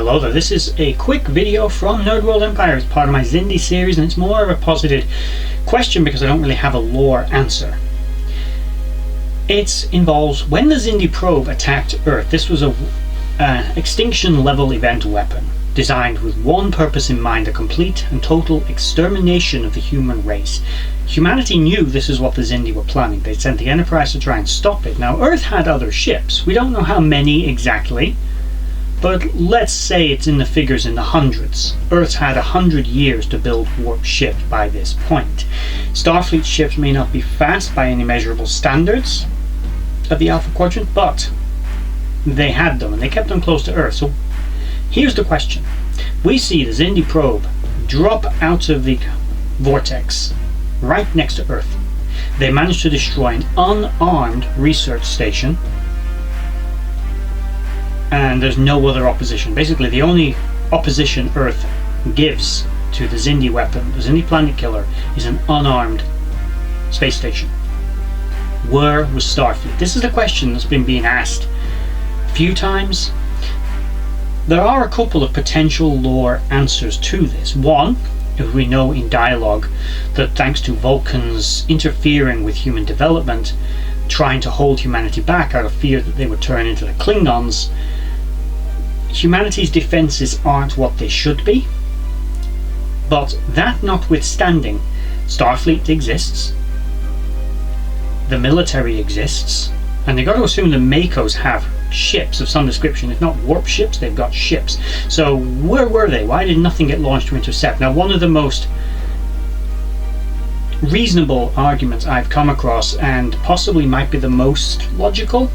Hello there, this is a quick video from Nerd World Empire. It's part of my Xindi series and it's more of a posited question because I don't really have a lore answer. It involves when the Xindi probe attacked Earth. This was an extinction level event weapon designed with one purpose in mind: the complete and total extermination of the human race. Humanity knew this is what the Xindi were planning. They sent the Enterprise to try and stop it. Now Earth had other ships. We don't know how many exactly, but let's say it's in the figures in the hundreds. Earth had 100 years to build warp ships by this point. Starfleet ships may not be fast by any measurable standards of the Alpha Quadrant, but they had them and they kept them close to Earth. So here's the question. We see the Xindi probe drop out of the vortex right next to Earth. They managed to destroy an unarmed research station, and there's no other opposition. Basically, the only opposition Earth gives to the Xindi weapon, the Xindi planet killer, is an unarmed space station. Where was Starfleet? This is a question that's been being asked a few times. There are a couple of potential lore answers to this. One, if we know in dialogue that thanks to Vulcans interfering with human development, trying to hold humanity back out of fear that they would turn into the Klingons, humanity's defenses aren't what they should be. But that notwithstanding, Starfleet exists, the military exists, and they've got to assume the Makos have ships of some description. If not warp ships, they've got ships. So where were they? Why did nothing get launched to intercept? Now, one of the most reasonable arguments I've come across, and possibly might be the most logical,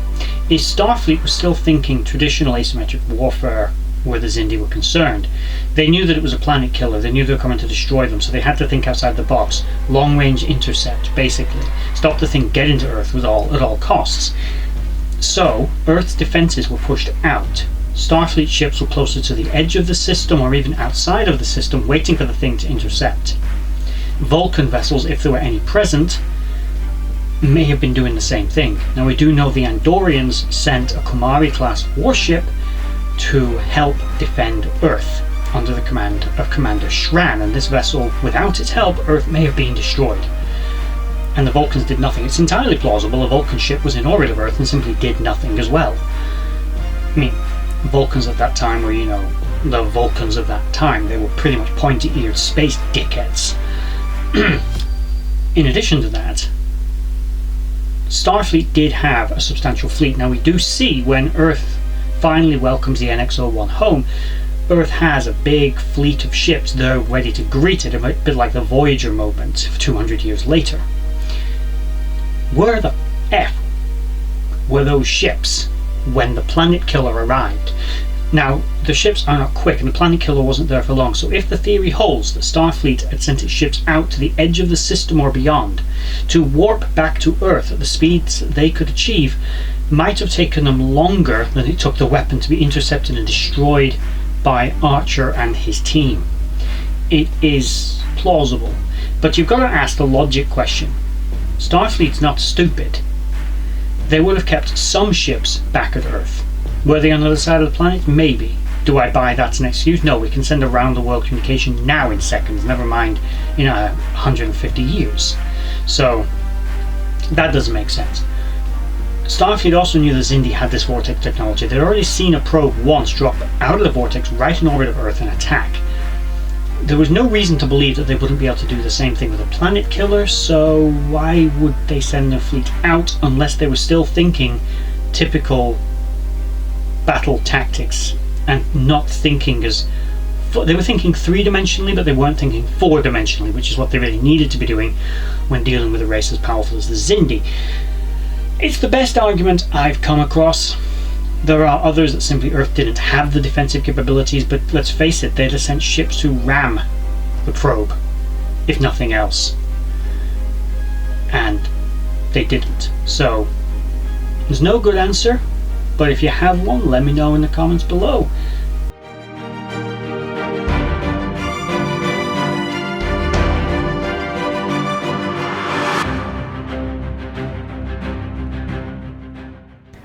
is Starfleet was still thinking traditional asymmetric warfare where the Xindi were concerned. They knew that it was a planet killer. They knew they were coming to destroy them, so they had to think outside the box. Long range intercept, basically. Stop the thing getting to Earth at all costs. So Earth's defenses were pushed out. Starfleet ships were closer to the edge of the system or even outside of the system, waiting for the thing to intercept. Vulcan vessels, if there were any present, may have been doing the same thing. Now we do know the Andorians sent a Kumari-class warship to help defend Earth under the command of Commander Shran, and this vessel, without its help, Earth may have been destroyed. And the Vulcans did nothing. It's entirely plausible a Vulcan ship was in orbit of Earth and simply did nothing as well. I mean, Vulcans at that time were, the Vulcans of that time. They were pretty much pointy-eared space dickheads. In addition to that, Starfleet did have a substantial fleet. Now we do see when Earth finally welcomes the NX-01 home, Earth has a big fleet of ships there ready to greet it, a bit like the Voyager moment 200 years later. Where the F were those ships when the planet killer arrived? Now, the ships are not quick and the planet killer wasn't there for long, so if the theory holds that Starfleet had sent its ships out to the edge of the system or beyond to warp back to Earth at the speeds they could achieve, might have taken them longer than it took the weapon to be intercepted and destroyed by Archer and his team. It is plausible, but you've got to ask the logic question. Starfleet's not stupid. They would have kept some ships back at Earth. Were they on the other side of the planet? Maybe. Do I buy that's an excuse? No, we can send around the world communication now in seconds, never mind 150 years. So that doesn't make sense. Starfleet also knew that Xindi had this vortex technology. They'd already seen a probe once drop out of the vortex right in orbit of Earth and attack. There was no reason to believe that they wouldn't be able to do the same thing with a planet killer, so why would they send their fleet out unless they were still thinking typical battle tactics and not thinking as... They were thinking three-dimensionally, but they weren't thinking four-dimensionally, which is what they really needed to be doing when dealing with a race as powerful as the Xindi. It's the best argument I've come across. There are others that simply Earth didn't have the defensive capabilities, but let's face it, they'd have sent ships to ram the probe, if nothing else. And they didn't. So, there's no good answer, but if you have one, let me know in the comments below.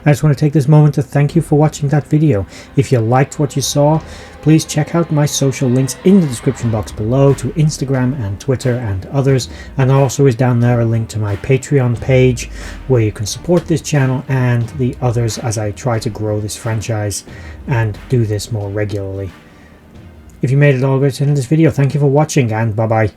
I just want to take this moment to thank you for watching that video. If you liked what you saw, please check out my social links in the description box below to Instagram and Twitter and others, and also is down there a link to my Patreon page where you can support this channel and the others as I try to grow this franchise and do this more regularly. If you made it all the way to the end of this video, thank you for watching, and bye bye.